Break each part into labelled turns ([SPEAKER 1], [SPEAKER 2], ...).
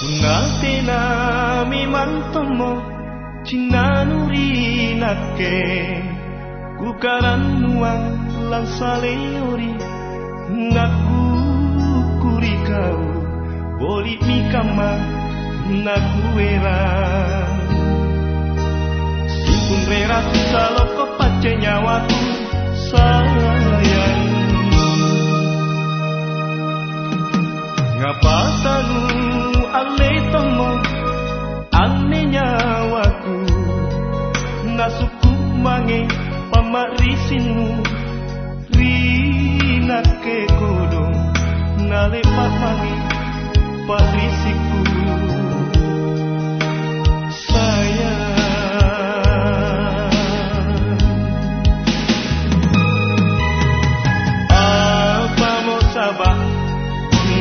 [SPEAKER 1] Natena mimantomo cinanuri nake kukaran nuang lansaleori naku kuri kau boli mikama nakuera sipun rera saloko pace nyawaku sayang ngapa tanu ale tomo ane nyawaku nasuku mange pamarisinu rina ke kodong nale pamangi parisiku sayang apa mau sabah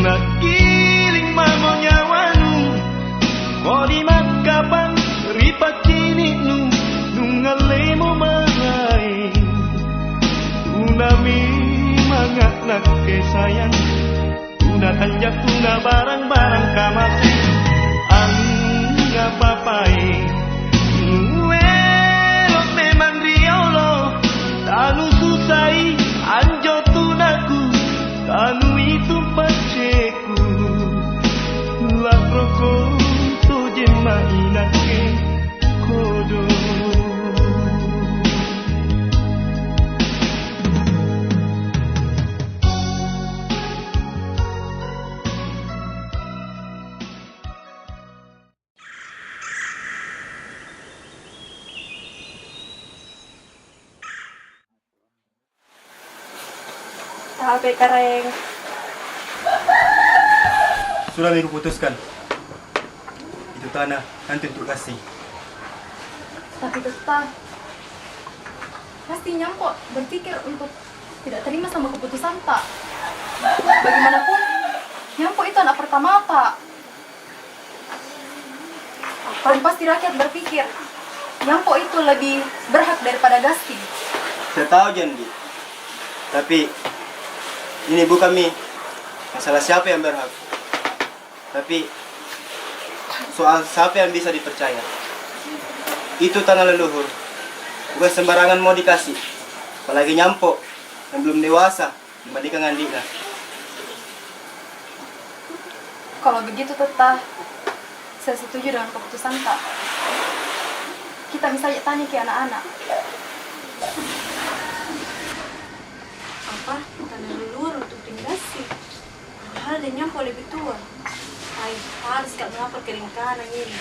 [SPEAKER 1] nakiling mamo nyawanu kodi magkapang ripakini nu nungalemo maray tunami mangat nake sayang tuna kanjak tuna barang-barang kamasi ang ngapapai nuelot memang riolo tanu susai anjo tunaku tanu itu paceku lakroko tuje mainake kodo
[SPEAKER 2] HP Kareng.
[SPEAKER 3] Sudah Miru putuskan. Itu tanah nanti untuk kasih.
[SPEAKER 2] Tapi tetap pastinya kok berpikir untuk tidak terima sama keputusan tak. Bagaimanapun Nyampo itu anak pertama tak. Dan pasti rakyat berpikir Nyampo itu lebih berhak daripada Gasti.
[SPEAKER 3] Saya tahu Jendi. Tapi ini bukan masalah siapa yang berhak. Tapi soal siapa yang bisa dipercaya. Itu tanah leluhur. Bukan sembarangan mau dikasih. Apalagi Nyampo yang belum dewasa dibandingkan Andika.
[SPEAKER 2] Kalau begitu tetap saya setuju dengan keputusan tak. Kita bisa tanya ke anak-anak.
[SPEAKER 4] Apa? Tanah leluhur untuk dinasti. Padahal dia Nyampo lebih tua. Ay, harus gak mengapa keringkanan ini.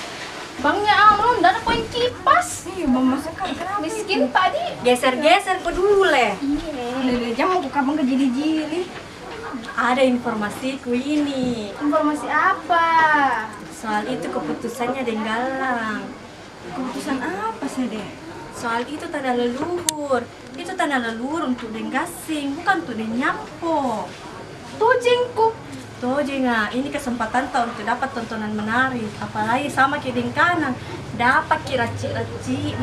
[SPEAKER 2] Bangnya Amron, dan poin kipas. Iya, mama sekali kenapa miskin tadi.
[SPEAKER 4] Geser-geser peduli.
[SPEAKER 2] Iya, jangan buka bang kejili-jili.
[SPEAKER 4] Ada informasiku ini.
[SPEAKER 2] Informasi apa?
[SPEAKER 4] Soal itu keputusannya Denggalang.
[SPEAKER 2] Keputusan apa sih deh?
[SPEAKER 4] Soal itu tanah leluhur. Itu tanah leluhur untuk Denggasing, bukan untuk Nyampo.
[SPEAKER 2] Tojengku.
[SPEAKER 4] Tojeng, ini kesempatan tau untuk dapat tontonan menarik. Apalagi sama ke Dengkanan. Dapat kira-kira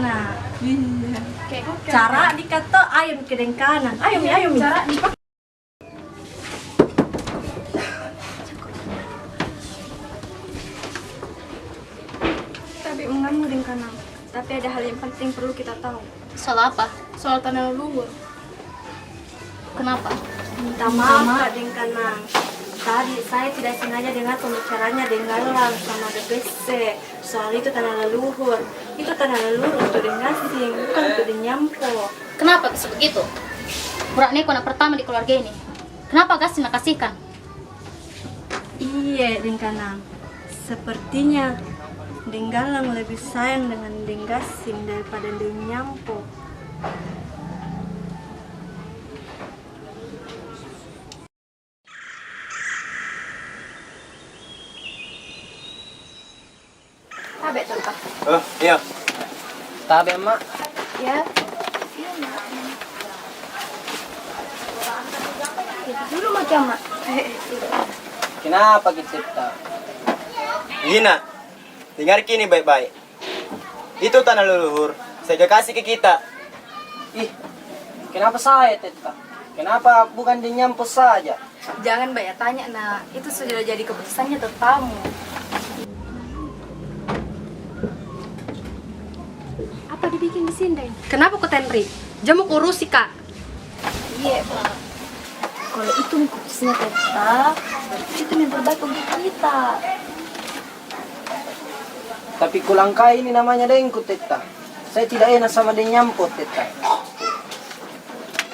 [SPEAKER 4] nah.
[SPEAKER 2] Iya.
[SPEAKER 4] Cara dikata ayam ke Dengkanan. Ayo Mi.
[SPEAKER 2] Cara dipakai. Tapi mengamu Dengkanan. Tapi ada hal yang penting perlu kita tahu.
[SPEAKER 5] Soal apa?
[SPEAKER 2] Soal tanah leluhur.
[SPEAKER 5] Kenapa?
[SPEAKER 4] Minta maaf Kak Dengkanan. Tadi saya tidak sengaja dengar pembicaranya Denggalang sama DPC. Soal itu tanah leluhur. Itu tanah leluhur untuk Denggasing, bukan untuk Nyampo.
[SPEAKER 5] Kenapa bisa begitu? Burak Neko anak pertama di keluarga ini. Kenapa Gasti nak kasihkan?
[SPEAKER 4] Iya Dengkanan. Sepertinya Denggalang lebih sayang dengan Denggasing daripada Nyampo.
[SPEAKER 2] Tabe tetap.
[SPEAKER 3] Oh, iya.
[SPEAKER 6] Tabe mak.
[SPEAKER 2] Ya. Itu dulu macam mak.
[SPEAKER 6] Kenapa kita?
[SPEAKER 3] Gina, dengar kini baik-baik. Itu tanah leluhur. Saya kasih ke kita.
[SPEAKER 6] Ih, kenapa saya tetap? Kenapa bukan di Nyampo saja?
[SPEAKER 2] Jangan banyak tanya, nah itu sudah jadi keputusannya tetamu. di sini.
[SPEAKER 7] Kenapa kau Tenri? Jamu urusi kak.
[SPEAKER 2] Iya, Pak. Kalau itu keputusannya Teta, itu yang terbaik untuk kita.
[SPEAKER 6] Tapi kulangkai ini namanya dengku, Teta. Saya tidak enak sama dia nyampot, Teta.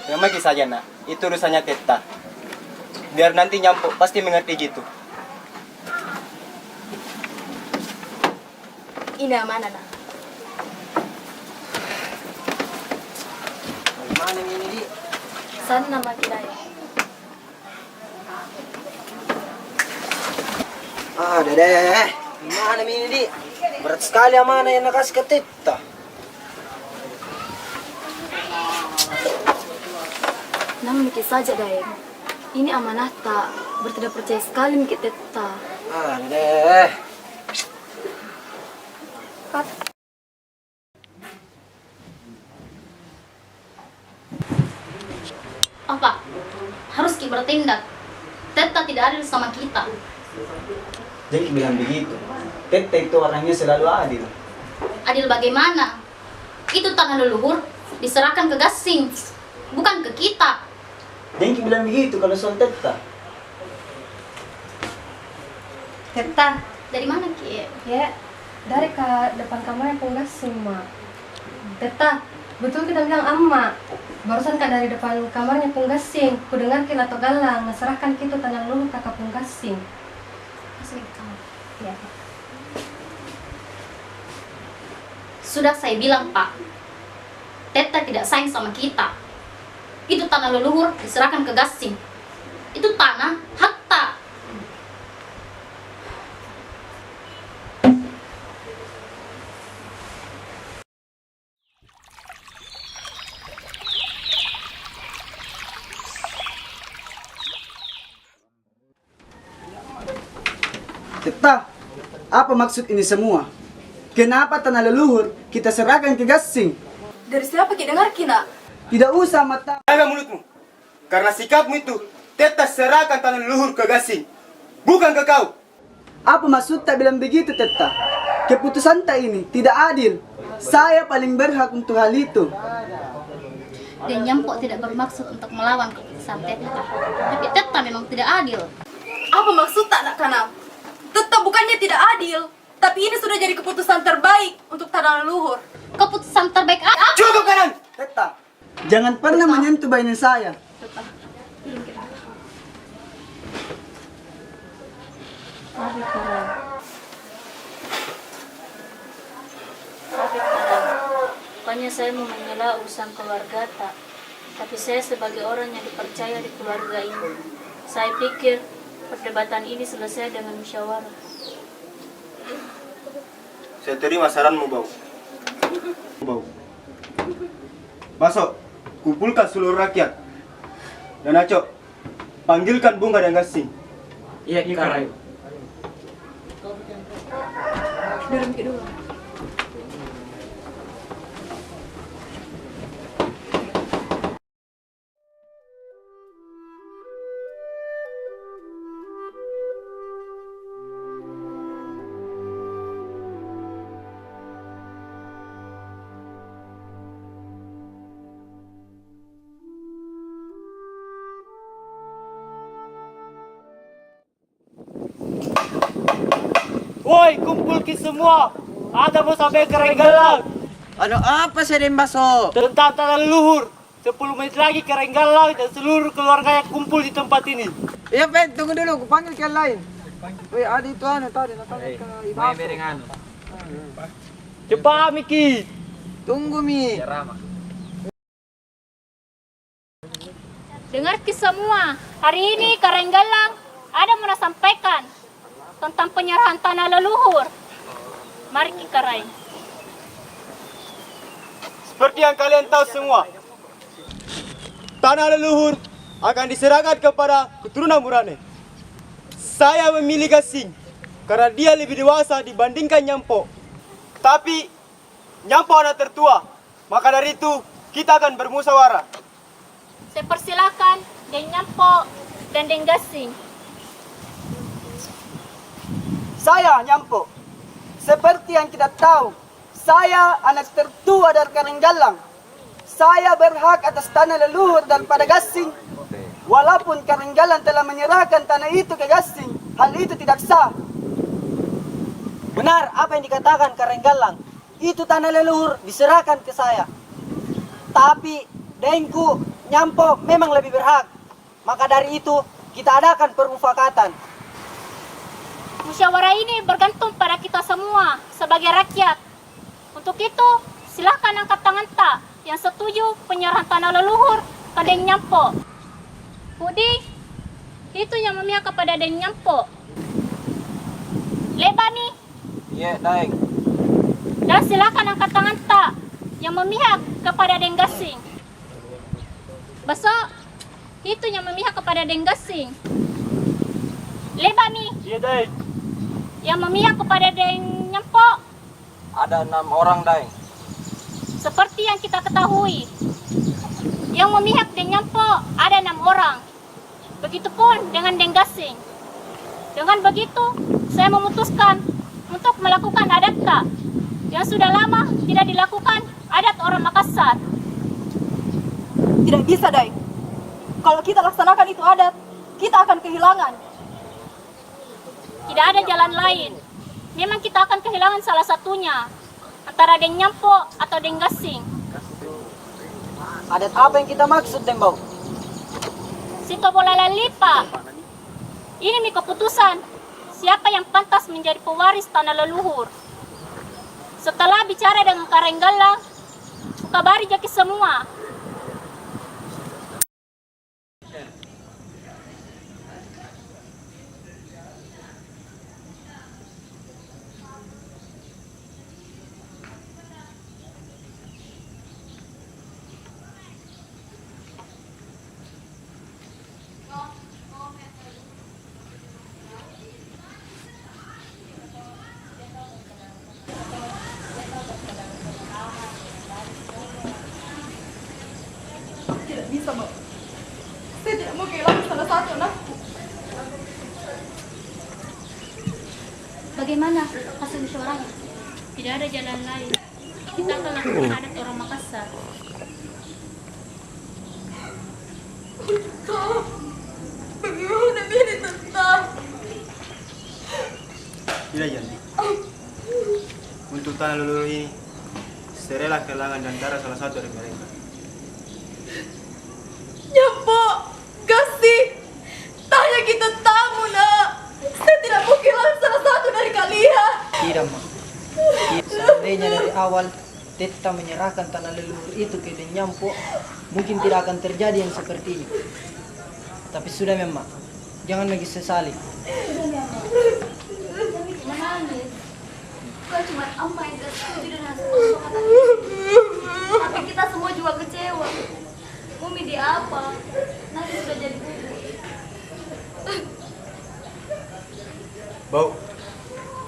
[SPEAKER 3] Yang maki saja nak, itu urusannya Teta. Biar nanti nyampok pasti mengerti gitu.
[SPEAKER 2] Ini amanah, nak.
[SPEAKER 6] Mana ini, Di?
[SPEAKER 2] Sana nama kita ya.
[SPEAKER 6] Deh. Mana ini, Di? Berat sekali amanah yang nak kasih ke Teta.
[SPEAKER 2] Nama mikir saja, Dayang. Ini amanah tak. Bertidak percaya sekali mikir Teta.
[SPEAKER 6] Deh.
[SPEAKER 5] Apa? Harus Ki bertindak. Teta tidak adil sama kita.
[SPEAKER 8] Jadi bilang begitu. Teta itu orangnya selalu adil.
[SPEAKER 5] Adil bagaimana? Itu tanah leluhur diserahkan ke Gasing, bukan ke kita.
[SPEAKER 8] Jadi bilang begitu kalau soal Teta.
[SPEAKER 7] Teta,
[SPEAKER 5] Dari mana Ki?
[SPEAKER 7] ya dari ke depan kamar yang penggasing, Ma. Teta, betul kita bilang amma. Barusan kak dari depan kamarnya penggasing. Ku dengar kena atau galang, serahkan kita tanah leluhur kakak penggasing.
[SPEAKER 5] Masuk ke kamar.
[SPEAKER 7] Ya.
[SPEAKER 5] Sudah saya bilang Pak, Teta tidak sayang sama kita. Itu tanah leluhur diserahkan ke Gasing. Itu tanah harta.
[SPEAKER 8] Teta, apa maksud ini semua? Kenapa tanah leluhur kita serahkan ke Gasing?
[SPEAKER 2] Dari siapa Ki dengar Kina?
[SPEAKER 8] Tidak usah mata.
[SPEAKER 3] Jaga mulutmu. Karena sikapmu itu, Teta serahkan tanah leluhur ke Gasing. Bukan ke kau.
[SPEAKER 8] Apa maksud tak bilang begitu, Teta? Keputusan tak ini tidak adil. Saya paling berhak untuk hal itu.
[SPEAKER 5] Dan Nyampok tidak bermaksud untuk melawan keputusan Teta. Tapi Teta memang tidak adil.
[SPEAKER 2] Apa maksud tak nak kanam? Tetap bukannya tidak adil, tapi ini sudah jadi keputusan terbaik untuk tanah leluhur.
[SPEAKER 5] Keputusan terbaik apa?
[SPEAKER 3] Cukup kanan.
[SPEAKER 8] Teta, jangan pernah menyentuh bayinya saya.
[SPEAKER 9] Bukannya saya mau menyela urusan keluarga tak, tapi saya sebagai orang yang dipercaya di keluarga ini, saya pikir perdebatan ini selesai dengan musyawarah.
[SPEAKER 3] Saya terima saranmu, Bau. Masuk, kumpulkan seluruh rakyat. Dan Acok, panggilkan Bunga dan Gasing.
[SPEAKER 6] Iya, Karai.
[SPEAKER 2] Duduk dulu.
[SPEAKER 1] Woi, kumpul ki semua. Ada mau sampai Karanggalang.
[SPEAKER 6] Ano apa saya Dembaso?
[SPEAKER 1] Tentang tanah leluhur. 10 menit lagi Karanggalang dan seluruh keluarga yang kumpul di tempat ini.
[SPEAKER 6] Iya, Pen, tunggu dulu, aku panggil yang lain. Woi, ada itu tadi natanya ke Ibaso.
[SPEAKER 1] Cepat Miki.
[SPEAKER 6] Tunggu, Mi.
[SPEAKER 9] Dengar semua, hari ini Karanggalang ada mau sampaikan tentang penyerahan tanah leluhur. Mari kita raih.
[SPEAKER 3] Seperti yang kalian tahu semua, tanah leluhur akan diserahkan kepada keturunan Murane. Saya memilih Gasing karena dia lebih dewasa dibandingkan Nyampok. Tapi Nyampok anak tertua, maka dari itu kita akan bermusyawarah.
[SPEAKER 9] Saya persilakan Den Nyampok dan Den Gasing.
[SPEAKER 8] Saya Nyampok. Seperti yang kita tahu, Saya anak tertua dari Karanggalang. Saya berhak atas tanah leluhur daripada Gasing. Walaupun Karanggalang telah menyerahkan tanah itu ke Gasing, hal itu tidak sah.
[SPEAKER 1] Benar apa yang dikatakan Karanggalang. Itu tanah leluhur diserahkan ke saya. Tapi Dengku, Nyampo memang lebih berhak. Maka dari itu kita adakan permufakatan.
[SPEAKER 9] Musyawarah ini bergantung pada kita semua sebagai rakyat. Untuk itu, silahkan angkat tangan tak yang setuju penyerahan tanah leluhur ke Deng Nyampo. Budi, itu yang memihak kepada Deng Nyampo. Lebani.
[SPEAKER 6] Iya, Daeng.
[SPEAKER 9] Dan silakan angkat tangan tak yang memihak kepada Deng Gasing. Besok, itu yang memihak kepada Deng Gasing. Lebani.
[SPEAKER 1] Iya, Daeng.
[SPEAKER 9] Yang memihak kepada Deng Nyampo.
[SPEAKER 6] Ada 6 orang, Daeng.
[SPEAKER 9] Seperti yang kita ketahui, yang memihak Deng Nyampo ada 6 orang. Begitupun dengan Deng Gasing. Dengan begitu, saya memutuskan untuk melakukan adat tak yang sudah lama tidak dilakukan, adat orang Makassar.
[SPEAKER 2] Tidak bisa, Dai. Kalau kita laksanakan itu adat, kita akan kehilangan.
[SPEAKER 9] Tidak ada jalan lain. Memang kita akan kehilangan salah satunya, antara Deng Nyampo atau Deng Gasing.
[SPEAKER 1] Adat apa yang kita maksud, Dembau?
[SPEAKER 9] Sito bola lalipa. Ini mi keputusan siapa yang pantas menjadi pewaris tanah leluhur. Setelah bicara dengan Karanggalang, kabari jaki semua.
[SPEAKER 2] Tidak bisa, Mbak. Saya tidak mau kehilangan salah satu anakku.
[SPEAKER 9] Bagaimana hasil musyawarahnya? Tidak ada jalan lain. Kita akan lakukan adat orang Makassar.
[SPEAKER 2] Bagaimana ini tentang?
[SPEAKER 3] Tidak, Janti. Untuk tanah leluhur ini, saya rela kehilangan di antara salah satu dari mereka.
[SPEAKER 2] Nyampo, Gasing, tanya kita tamu, nak. Saya tidak mau kehilangan salah satu dari kalian.
[SPEAKER 6] Tidak, Ma. Seandainya dari awal Teta menyerahkan tanah leluhur itu ke Deng Nyampo, mungkin tidak akan terjadi yang seperti ini. Tapi sudah memang, jangan lagi sesali.
[SPEAKER 2] Menangis. Bukan cuma Amma yang gak setuju dengan hasil kesepakatan ini. Tapi kita semua juga kecewa. Umi di apa? Nanti sudah jadi bubur.
[SPEAKER 3] Bau,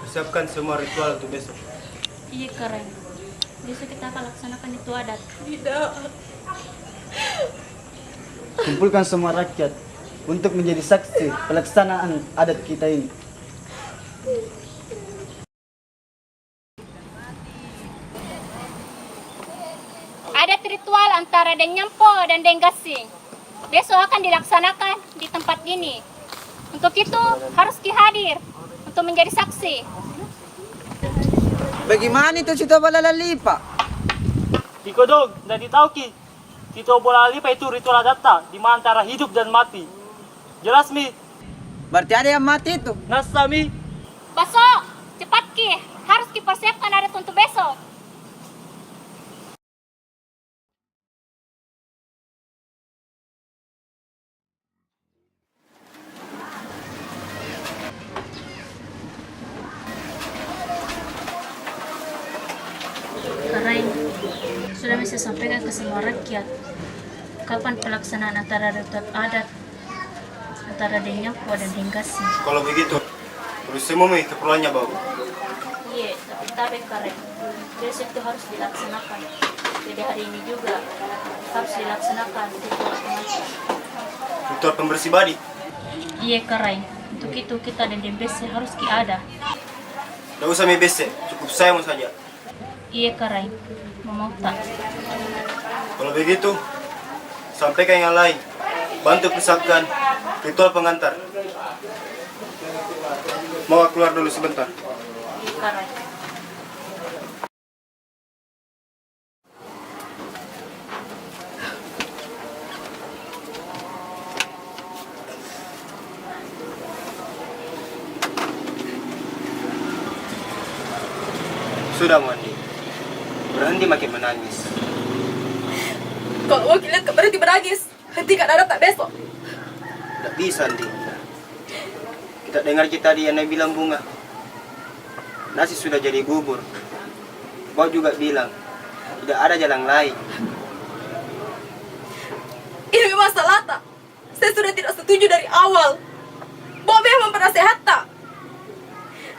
[SPEAKER 3] persiapkan semua ritual untuk besok.
[SPEAKER 9] Iya, keren. Besok kita akan laksanakan itu adat.
[SPEAKER 2] Tidak.
[SPEAKER 8] Kumpulkan semua rakyat untuk menjadi saksi pelaksanaan adat kita ini.
[SPEAKER 9] Adat ritual antara Deng Nyampo dan Deng Gasing besok akan dilaksanakan di tempat ini. Untuk itu harus Ki hadir untuk menjadi saksi.
[SPEAKER 6] Bagaimana itu Sito bola lalipa?
[SPEAKER 1] Iko dong, tidak tahu Ki. Sito bola lipa itu ritual adat di mana antara hidup dan mati. Jelas Mi?
[SPEAKER 6] Berarti ada yang mati itu.
[SPEAKER 1] Nasa Mi?
[SPEAKER 9] Besok, cepat Ki, harus Ki persiapkan adat untuk besok. Karain, sudah bisa sampaikan ke semua rakyat kapan pelaksanaan antara ritual adat antara Deng Nyampo dan Deng Gasing.
[SPEAKER 3] Kalau begitu, terus semua keperluannya, Bau.
[SPEAKER 9] Iya, tapi karen. Besok itu harus dilaksanakan. Jadi hari ini juga harus dilaksanakan ritual pengajian.
[SPEAKER 3] Ritual pembersih badi.
[SPEAKER 9] Iya, karen. Untuk itu kita dan Deng Bese harus ada.
[SPEAKER 3] Tidak usah Mi Bese, cukup saya saja.
[SPEAKER 9] Iya Karai, mau tak?
[SPEAKER 3] Kalau begitu, sampaikan yang lain. Bantu persiapkan ritual pengantar. Mau aku keluar dulu sebentar.
[SPEAKER 9] Iya Karai.
[SPEAKER 3] Sudah Mondi, berhenti makin menangis.
[SPEAKER 4] Kalau mau lihat berhenti menangis, hentikan anak tak besok.
[SPEAKER 3] Tidak bisa, Andi. Kita dengar tadi yang bilang bunga. Nasi sudah jadi bubur. Kau juga bilang, tidak ada jalan lain.
[SPEAKER 4] Ini memang salah tak? Saya sudah tidak setuju dari awal. Bahwa memang pernah sehat tak?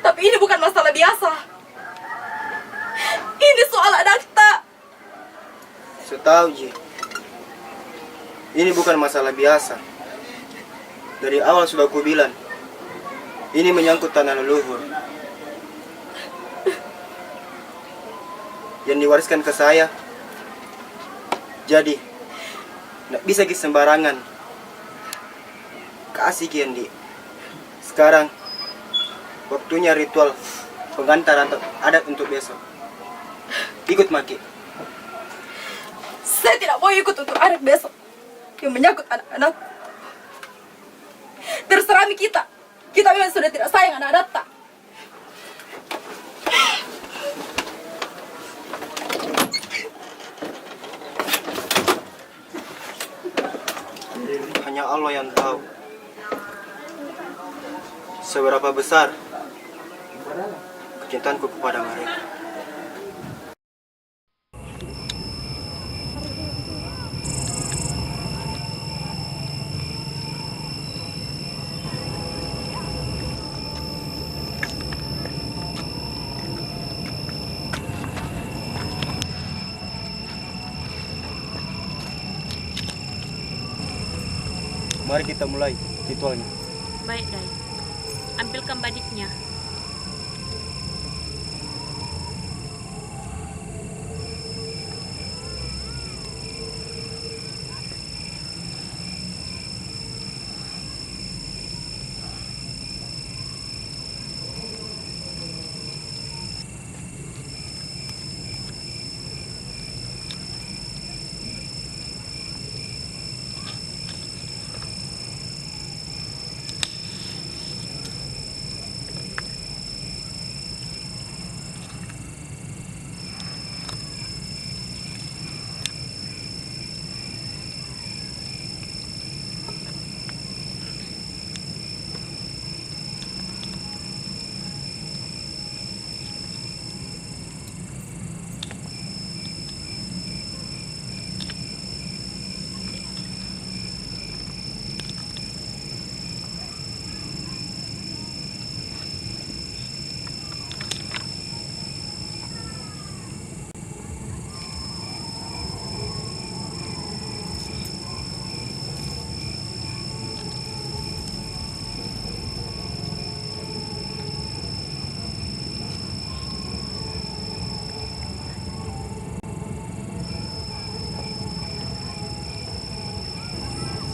[SPEAKER 4] Tapi ini bukan masalah biasa. Ini soal anak tak.
[SPEAKER 3] Setahu Ji, ini bukan masalah biasa. Dari awal sudah aku bilang, ini menyangkut tanah leluhur yang diwariskan ke saya. Jadi, tidak bisa sembarangan kasih Kendi. Sekarang, waktunya ritual pengantaran adat untuk besok. Ikut Maki.
[SPEAKER 4] Saya tidak mau ikut untuk adat besok yang menyangkut anak-anak. Terserah kita. Kita memang sudah tidak sayang anak-anak tak.
[SPEAKER 3] Hanya Allah yang tahu seberapa besar kecintaanku kepada mereka. Mari kita mulai ritualnya.
[SPEAKER 9] Baik Dai, ambilkan badiknya.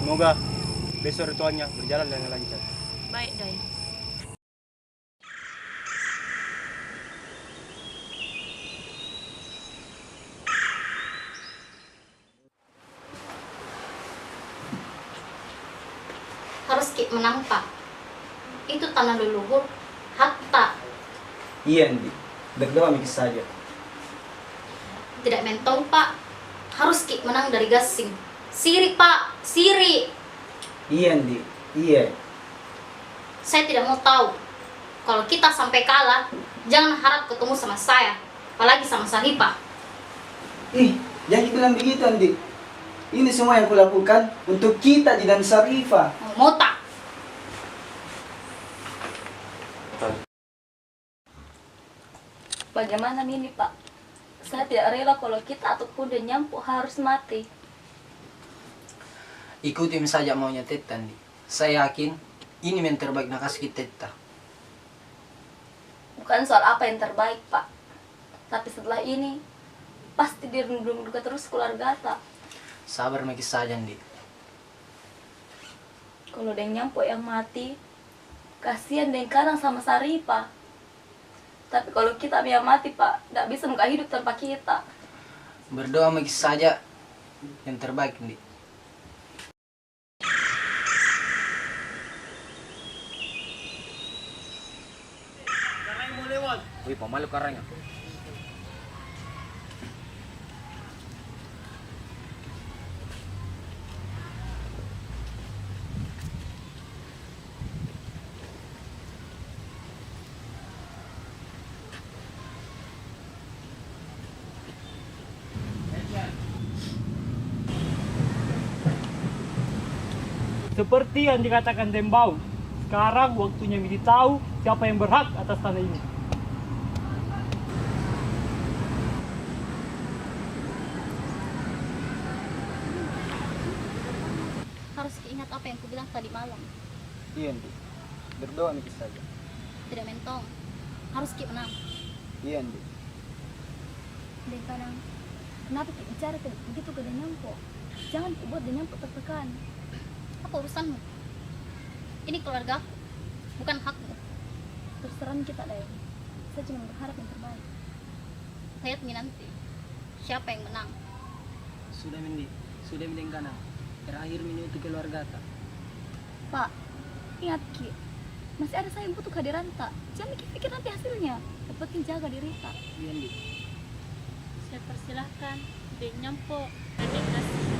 [SPEAKER 3] Semoga besok ritualnya berjalan dengan lancar.
[SPEAKER 9] Baik Dai.
[SPEAKER 5] Harus Ki menang Pak. Itu tanah leluhur, harta.
[SPEAKER 6] Iya, Andi. Berdoa mikir saja.
[SPEAKER 5] Tidak mentong Pak. Harus Ki menang dari gasing. Siri Pak, siri.
[SPEAKER 6] Iya, Andi. Iya.
[SPEAKER 5] Saya tidak mau tahu. Kalau kita sampai kalah, jangan harap ketemu sama saya, apalagi sama Saripah.
[SPEAKER 8] Ih, jangan bilang begitu, Andi. Ini semua yang kulakukan untuk kita dan Sarifah.
[SPEAKER 5] Mau tak?
[SPEAKER 2] Bagaimana ini Pak? Saya tidak rela kalau kita ataupun dan Nyampu harus mati.
[SPEAKER 6] Ikutin saja maunya Teta, Andi. Saya yakin ini yang terbaik nak kasih Teta.
[SPEAKER 2] Bukan soal apa yang terbaik Pak. Tapi setelah ini pasti dirundung duka terus keluarga tak.
[SPEAKER 6] Sabar maki saja, Ndi.
[SPEAKER 2] Kalau deng nyampo yang mati, kasihan deng Karang sama Saripa. Tapi kalau kita yang mati Pak, nggak bisa muka hidup tanpa kita.
[SPEAKER 6] Berdoa maki saja yang terbaik, Ndi.
[SPEAKER 10] Wih, pemalu karangnya.
[SPEAKER 11] Seperti yang dikatakan Dembau, sekarang waktunya Midi tahu siapa yang berhak atas tanah ini.
[SPEAKER 5] Harus ingat apa yang kubilang tadi malam.
[SPEAKER 3] Iya, Ndi. Berdoa maki saja.
[SPEAKER 5] Tidak mentong. Harus ki menang.
[SPEAKER 3] Iya, Ndi.
[SPEAKER 2] Dan Karang, kenapa kita bicara begitu ke Denyampo? Jangan buat Denyampo tertekan.
[SPEAKER 5] Apa urusanmu? Ini keluargaku, bukan hakmu.
[SPEAKER 2] Terserah kita deh. Saya cuma berharap yang terbaik.
[SPEAKER 5] Lihat nih nanti, siapa yang menang.
[SPEAKER 6] Sudah, Ndi. Sudah, Ndi Kanang. Terakhir Mini untuk keluarga tak.
[SPEAKER 2] Pak, ingat Ki, masih ada saya yang butuh kehadiran tak. Jangan pikir nanti hasilnya. Yang penting jaga diri tak.
[SPEAKER 6] Iya, Ndi.
[SPEAKER 9] Saya persilahkan Dek Nyampo dan Dek Gasing.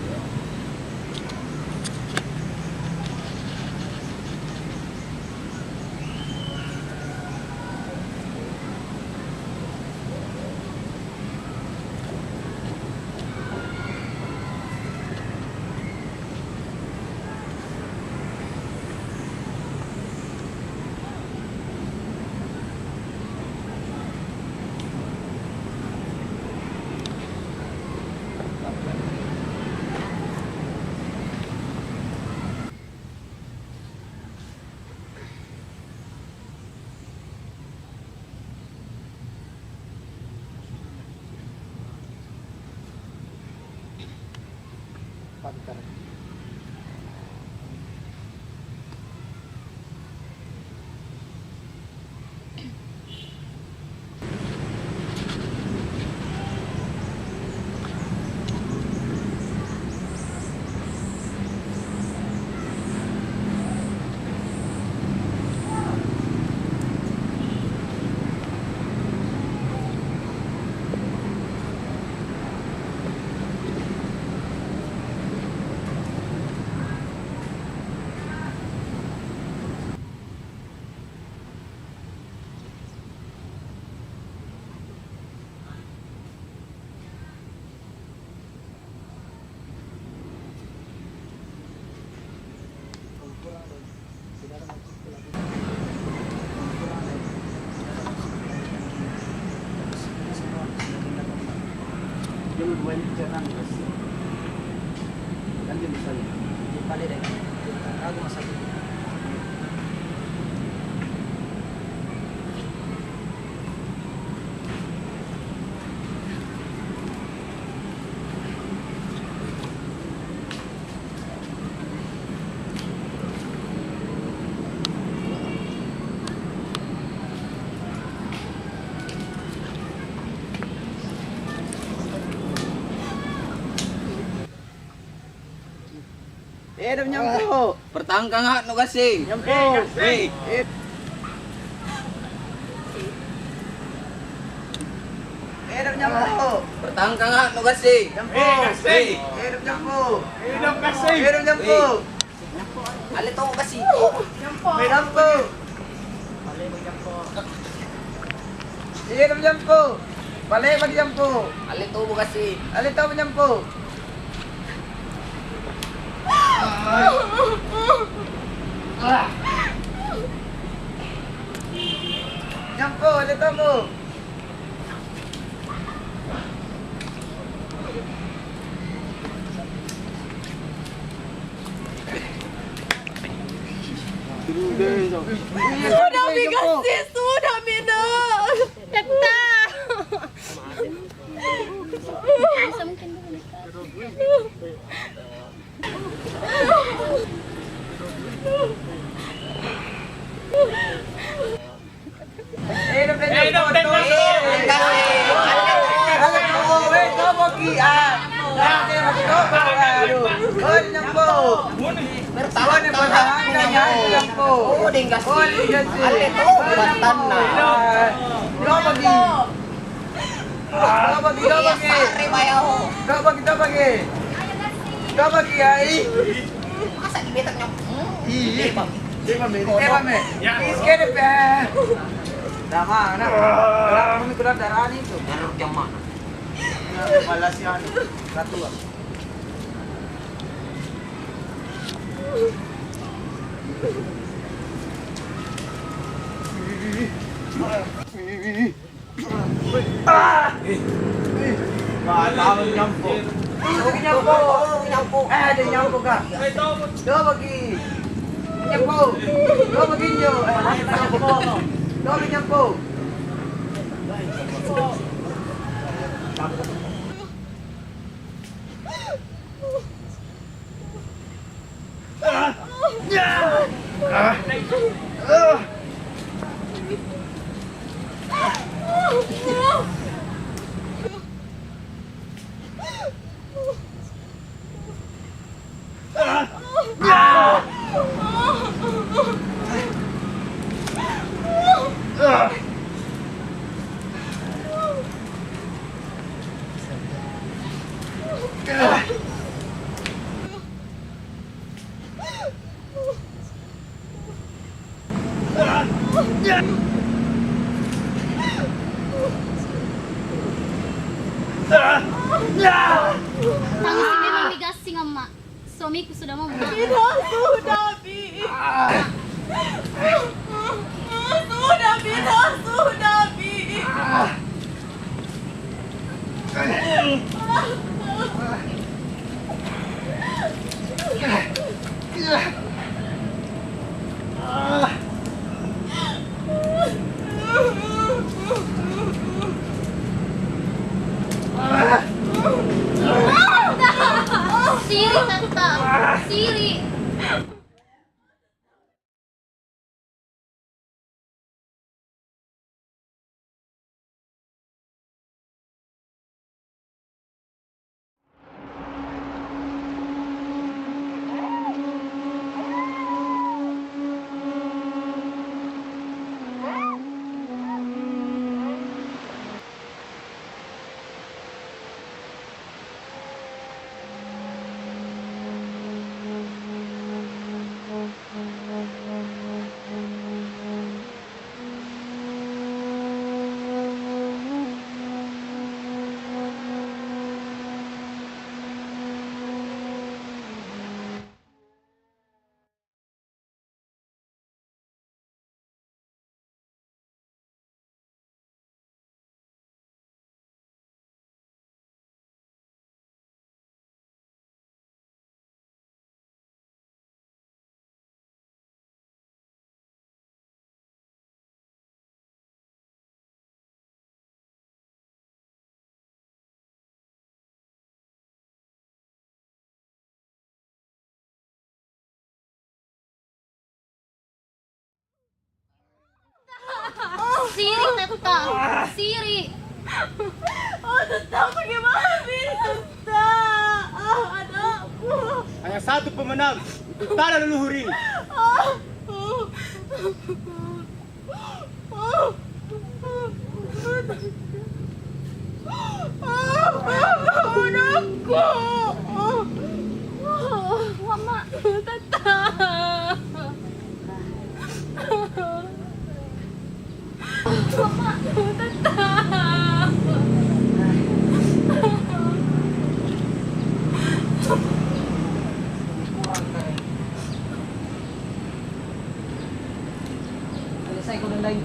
[SPEAKER 8] Jangan banyak jangan guys. Kan dia misalnya.
[SPEAKER 6] Balik deh. Aku masak.
[SPEAKER 8] Dam Nyampo.
[SPEAKER 10] Pertahankan hak no Gasing.
[SPEAKER 8] Nyampo.
[SPEAKER 10] Hei.
[SPEAKER 8] Dam Nyampo.
[SPEAKER 10] Pertahankan hak no Gasing.
[SPEAKER 8] Nyampo.
[SPEAKER 10] Hei.
[SPEAKER 8] Dam Nyampo.
[SPEAKER 10] Hidup Gasing.
[SPEAKER 8] Dam Nyampo.
[SPEAKER 10] Ale to Gasing.
[SPEAKER 8] Nyampo. Dam Nyampo. Balik bagi Nyampo.
[SPEAKER 10] Ale to Gasing.
[SPEAKER 8] Ali tahu Nyampo. Nyampo, ali tahu.
[SPEAKER 4] Sudah Mikasi, sudah Mina.
[SPEAKER 9] Teta,
[SPEAKER 5] Tangisi memang digasing, Emak. Suamiku sudah mau menang. Siri, Tante. Siri. Siri, Tante. Siri.
[SPEAKER 3] Hanya satu pemenang untuk tanah leluhur ini.
[SPEAKER 2] Mama,
[SPEAKER 6] Selesai kau dan lagi.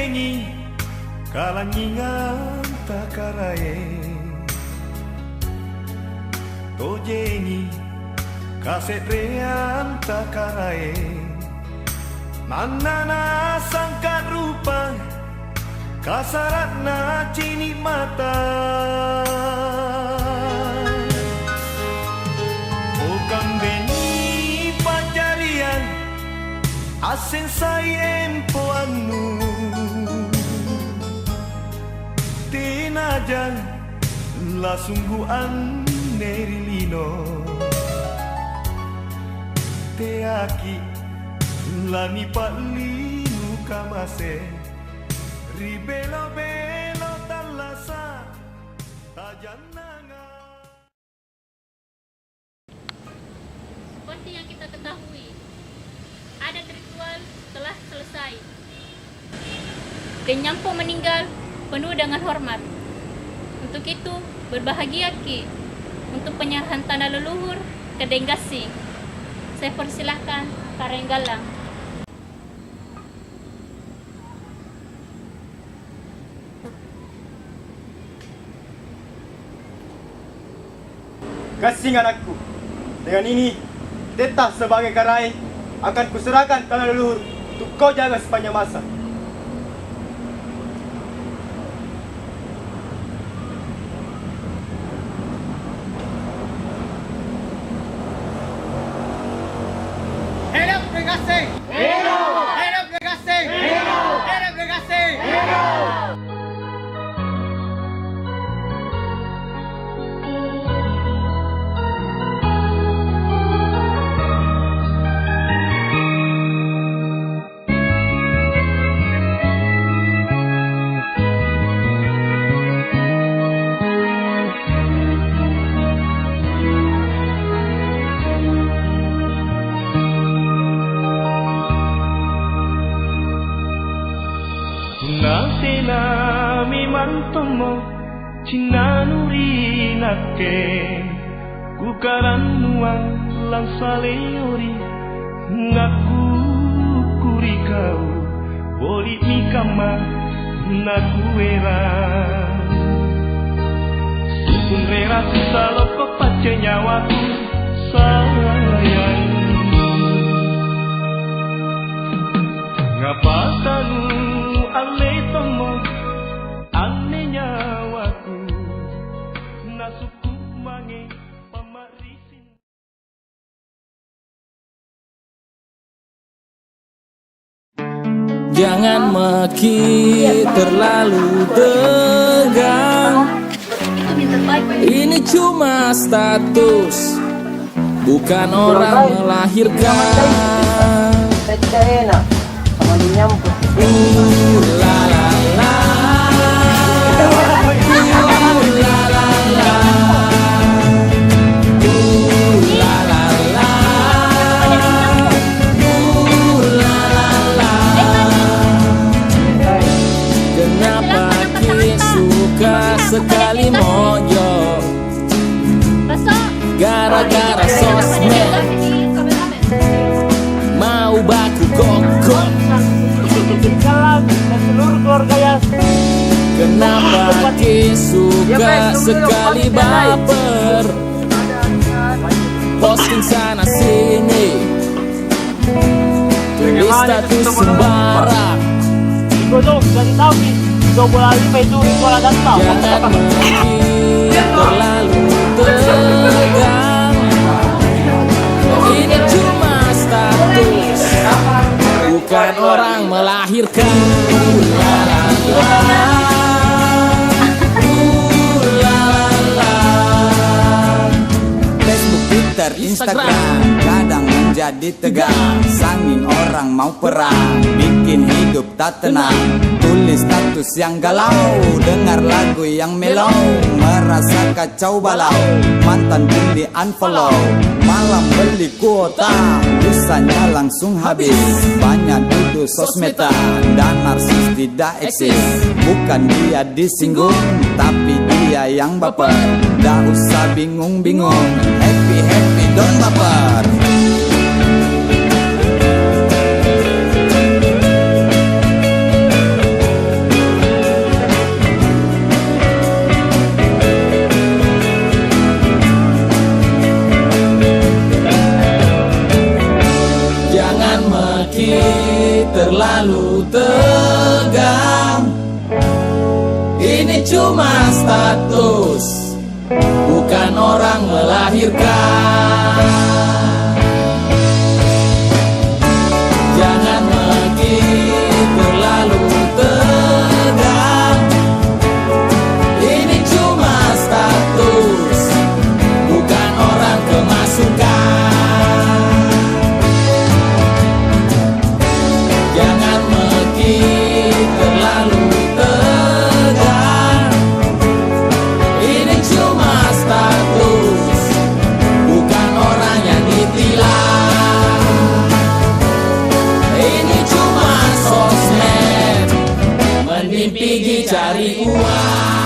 [SPEAKER 12] jengi kalangingan takarae tojengi kasetrean takarae manana sangkat rupa kasaratna cini mata bukan beni pacarian asen sayem poanu tinajan la sungguhan nerilino teaki lani palinu kamase ribelo belo talasa tajananga.
[SPEAKER 9] Seperti yang kita ketahui, adat ritual telah selesai dan Nyampo meninggal penuh dengan hormat. Untuk itu, berbahagia Ki untuk penyerahan tanah leluhur ke Denggasing. Saya persilahkan Karenggalang.
[SPEAKER 3] Gasing anakku, dengan ini Teta sebagai Karai akan kuserahkan tanah leluhur untuk kau jaga sepanjang masa.
[SPEAKER 10] Hidup Denggasing! Hidup Denggasing! Hidup Denggasing!
[SPEAKER 12] Nasena mimantomo cinanuri nake kukaranuan langsaleori ngaku kuri kau boli mikama nakuera sukunrera saloko pace nyawaku sayang ngapatanu ale tomo ane nyawaku nasuku mange pamarisin.
[SPEAKER 13] Jangan makin terlalu tegang. Ini cuma status, bukan orang melahirkan.
[SPEAKER 1] Tidak enak sama di Nyampo.
[SPEAKER 13] La la la. La la la. La la la. La la la. Kenapa Ki suka sekali mojo? Gara-gara sosmed mau baku kokok.
[SPEAKER 11] Salam dan seluruh keluarga yang
[SPEAKER 13] Kenapa Ki suka sekali baper, posting sana sini, tulis status sembarang.
[SPEAKER 11] Godong jadi tahu Ki, 25 itu sekolah datang.
[SPEAKER 13] Jangan makin terlalu tegang. Ini cuma status, bukan orang melahirkan. La la la.
[SPEAKER 14] Facebook, Twitter, Instagram kadang menjadi tegang. Sangin orang mau perang, bikin hidup tak tenang. Tulis status yang galau, dengar lagu yang mellow, merasa kacau balau. Mantan pun di unfollow, malam beli kuota, lusanya langsung habis. Banyak duduk sosmedan dan narsis tidak eksis. Bukan dia disinggung, tapi dia yang baper. Dah usah bingung-bingung, happy don't baper.
[SPEAKER 13] cuma status, bukan orang melahirkan. Jangan makin terlalu tegang. Ini cuma status, bukan orang kemasukan. Jangan makin terlalu tegang. Ini cuma status, bukan orang yang ditilang. Ini cuma sosmed, mending pergi cari uang.